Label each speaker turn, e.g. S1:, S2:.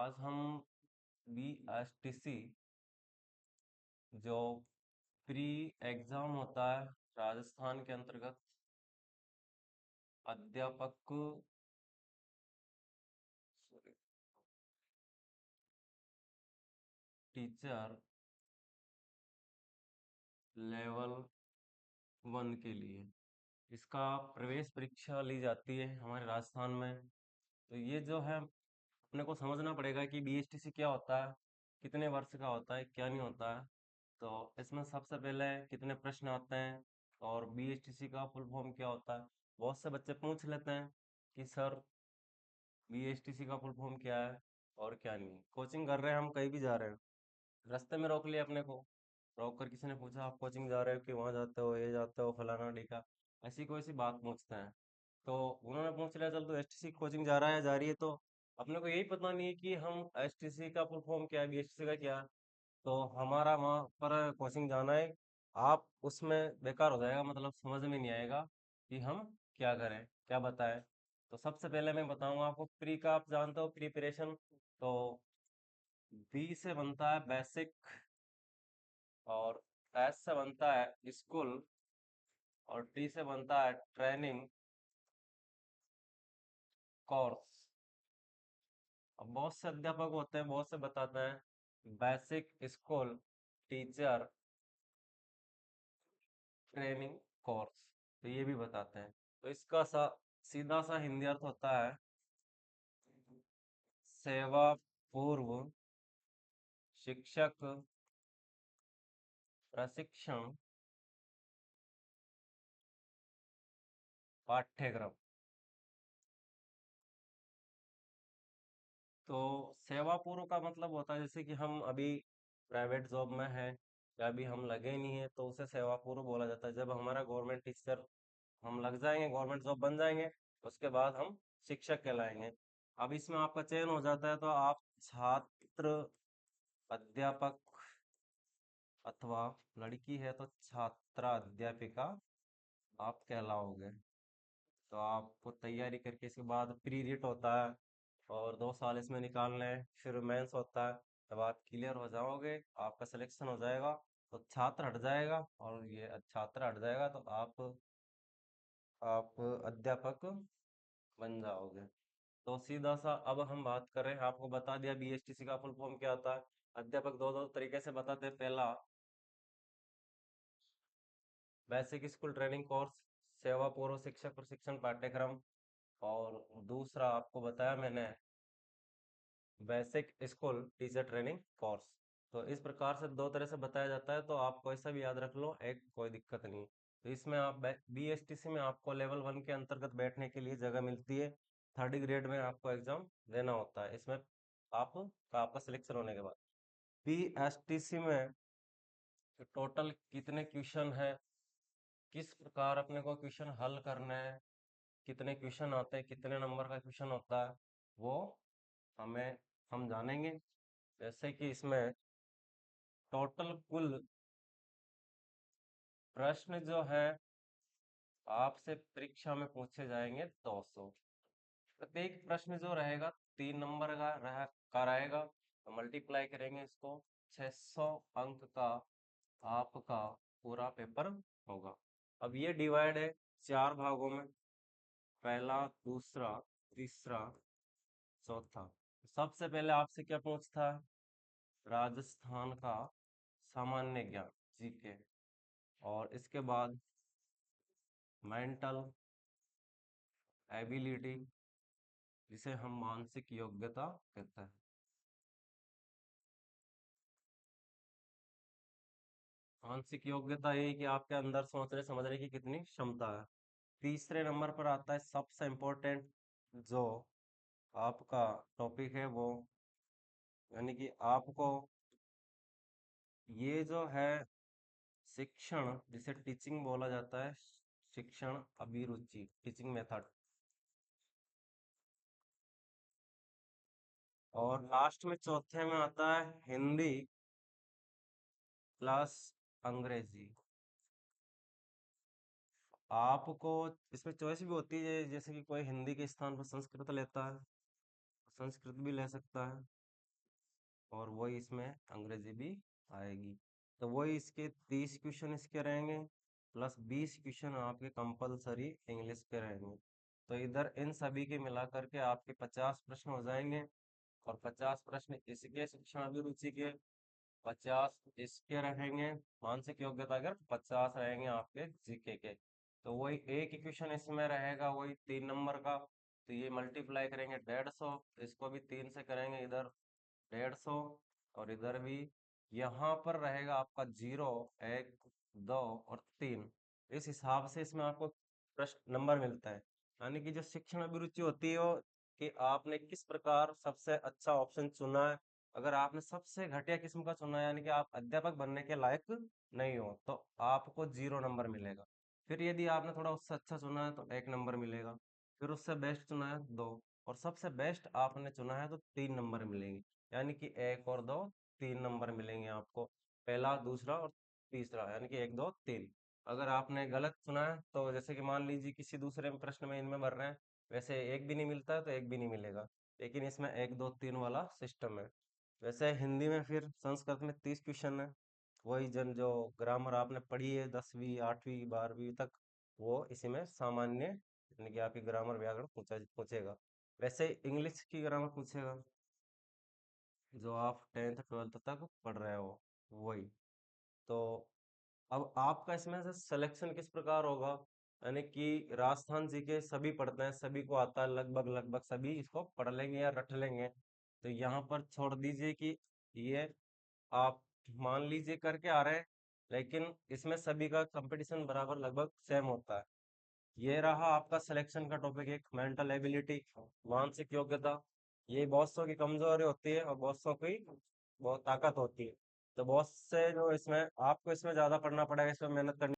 S1: आज हम BSTC जो प्री एग्जाम होता है राजस्थान के अंतर्गत अध्यापक सॉरी टीचर लेवल 1 के लिए इसका प्रवेश परीक्षा ली जाती है हमारे राजस्थान में। तो ये जो है अपने को समझना पड़ेगा कि BSTC क्या होता है, कितने वर्ष का होता है, क्या नहीं होता है। तो इसमें सबसे पहले कितने प्रश्न आते हैं और BSTC का फुल फॉर्म क्या होता है। बहुत से बच्चे पूछ लेते हैं कि सर BSTC का फुल फॉर्म क्या है और क्या नहीं। कोचिंग कर रहे हैं, हम कहीं भी जा रहे हैं, रास्ते में रोक लिया अपने को, रोक कर किसी ने पूछा आप कोचिंग जा रहे हो कि वहां जाते हो, ये जाते हो, फलाना ढीका, ऐसी कोई सी बात पूछते हैं। तो उन्होंने पूछ लिया चल तू STC कोचिंग जा रहा है, जा रही है, तो अपने को यही पता नहीं है कि हम STC का फुल फॉर्म क्या है, BSTC का क्या है। तो हमारा वहाँ पर कोचिंग जाना है, आप उसमें बेकार हो जाएगा, मतलब समझ में नहीं आएगा कि हम क्या करें, क्या बताएं। तो सबसे पहले मैं बताऊंगा आपको प्री का, आप जानते हो प्रिपरेशन। तो बी से बनता है बेसिक, और एस से बनता है स्कूल, और टी से बनता है ट्रेनिंग कोर्स। अब बहुत से अध्यापक होते हैं, बहुत से बताते हैं basic school teacher training course, तो ये भी बताते हैं। तो इसका सीधा सा हिंदी अर्थ होता है सेवा पूर्व शिक्षक प्रशिक्षण पाठ्यक्रम। तो सेवा पूर्व का मतलब होता है जैसे कि हम अभी प्राइवेट जॉब में है या अभी हम लगे नहीं है, तो उसे सेवा पूर्व बोला जाता है। जब हमारा गवर्नमेंट टीचर हम लग जाएंगे, गवर्नमेंट जॉब बन जाएंगे, उसके बाद हम शिक्षक कहलाएंगे। अब इसमें आपका चयन हो जाता है तो आप छात्र अध्यापक, अथवा लड़की है तो छात्रा अध्यापिका आप कहलाओगे। तो आपको तैयारी करके इसके बाद प्री रिट होता है और 2 साल इसमें निकालने हैं, फिर मेंस होता है। जब आप क्लियर हो जाओगे, आपका सिलेक्शन हो जाएगा, तो छात्र हट जाएगा, और ये छात्र हट जाएगा तो आप अध्यापक बन जाओगे। तो सीधा सा अब हम बात करें, आपको बता दिया BSTC का फुल फॉर्म क्या होता है। अध्यापक दो दो तरीके से बताते हैं। पहला बेसिक स्कूल ट्रेनिंग कोर्स, सेवा पूर्व शिक्षक प्रशिक्षण पाठ्यक्रम, और दूसरा आपको बताया मैंने basic school teacher training course. तो इस प्रकार से दो तरह से बताया जाता है, तो आपको ऐसा भी याद रख लो, एक कोई दिक्कत नहीं। तो इसमें आप BSTC में आपको लेवल 1 के अंतर्गत बैठने के लिए जगह मिलती है। थर्ड ग्रेड में आपको एग्जाम देना होता है। इसमें आपका सिलेक्शन होने के बाद BSTC में टोटल कितने क्वेश्चन है, किस प्रकार अपने को क्वेश्चन हल करना है, कितने क्वेश्चन आते हैं, कितने नंबर का क्वेश्चन होता है, वो हमें हम जानेंगे। जैसे कि इसमें टोटल कुल प्रश्न जो है आपसे परीक्षा में पूछे जाएंगे 200। प्रत्येक प्रश्न जो रहेगा 3 नंबर का रहेगा, तो मल्टीप्लाई करेंगे इसको, 600 अंक का आपका पूरा पेपर होगा। अब ये डिवाइड है 4 भागों में, पहला, दूसरा, तीसरा, चौथा। सबसे पहले आपसे क्या पूछता है, राजस्थान का सामान्य ज्ञान, जीके, और इसके बाद मेंटल एबिलिटी, जिसे हम मानसिक योग्यता कहते हैं। मानसिक योग्यता यही कि आपके अंदर सोचने समझने की कितनी क्षमता है। तीसरे नंबर पर आता है सबसे इम्पोर्टेंट जो आपका टॉपिक है, वो यानी कि आपको ये जो है शिक्षण, जिसे टीचिंग बोला जाता है, शिक्षण अभिरुचि, टीचिंग मेथड। और लास्ट में चौथे में आता है हिंदी प्लस अंग्रेजी। आपको इसमें चॉइस भी होती है, जैसे कि कोई हिंदी के स्थान पर संस्कृत लेता है, संस्कृत भी ले सकता है। और वही इसमें अंग्रेजी भी आएगी। तो वही इसके 30 क्वेश्चन इसके रहेंगे, प्लस 20 क्वेश्चन आपके कंपलसरी इंग्लिश के रहेंगे। तो इधर इन सभी के मिला करके आपके 50 प्रश्न हो जाएंगे। और 50 प्रश्न इसके शिक्षण अभिरुचि के, 50 इसके रहेंगे मानसिक योग्यता के, 50 रहेंगे आपके जीके के। तो वही एक इक्वेशन इसमें रहेगा वही 3 नंबर का, तो ये मल्टीप्लाई करेंगे 150, इसको भी 3 से करेंगे, इधर 150, और इधर भी। यहाँ पर रहेगा आपका 0, 1, 2 और 3। इस हिसाब से इसमें आपको प्रश्न नंबर मिलता है। यानी कि जो शिक्षण अभिरुचि होती है वो, कि आपने किस प्रकार सबसे अच्छा ऑप्शन चुना है। अगर आपने सबसे घटिया किस्म का चुना है, यानी कि आप अध्यापक बनने के लायक नहीं हो, तो आपको 0 नंबर मिलेगा। फिर यदि आपने थोड़ा उससे अच्छा चुना है तो 1 नंबर मिलेगा। फिर उससे बेस्ट चुना है 2, और सबसे बेस्ट आपने चुना है तो 3 नंबर मिलेंगे। यानी कि 1 और 2, 3 नंबर मिलेंगे आपको। पहला, दूसरा और तीसरा, यानी कि 1, 2, 3। अगर आपने गलत चुना है तो जैसे कि मान लीजिए किसी दूसरे प्रश्न में इनमें भर रहे हैं, वैसे एक भी नहीं मिलता है तो एक भी नहीं मिलेगा, लेकिन इसमें 1, 2, 3 वाला सिस्टम है। वैसे हिंदी में फिर संस्कृत में 30 क्वेश्चन है। वही जन जो ग्रामर आपने पढ़ी है 10वीं 8वीं 12वीं तक, वो इसी में सामान्य, यानी कि आपकी ग्रामर व्याकरण पूछेगा। वैसे इंग्लिश की ग्रामर पूछेगा जो आप 10th 12th तक पढ़ रहे हो, वही। तो अब आपका इसमें से सिलेक्शन किस प्रकार होगा, यानी कि राजस्थान जी के सभी पढ़ते हैं, सभी को आता है, लगभग लगभग सभी इसको पढ़ लेंगे या रट लेंगे। तो यहाँ पर छोड़ दीजिए कि ये आप मान लीजिए करके आ रहे हैं, लेकिन इसमें सभी का कंपटीशन बराबर लगभग सेम होता है। ये रहा आपका सिलेक्शन का टॉपिक, एक मेंटल एबिलिटी, मानसिक योग्यता। ये बहुत सौ की कमजोरी होती है और बहुत सौ की बहुत ताकत होती है। तो बहुत से जो इसमें आपको इसमें ज्यादा पढ़ना पड़ेगा, इसमें मेहनत करनी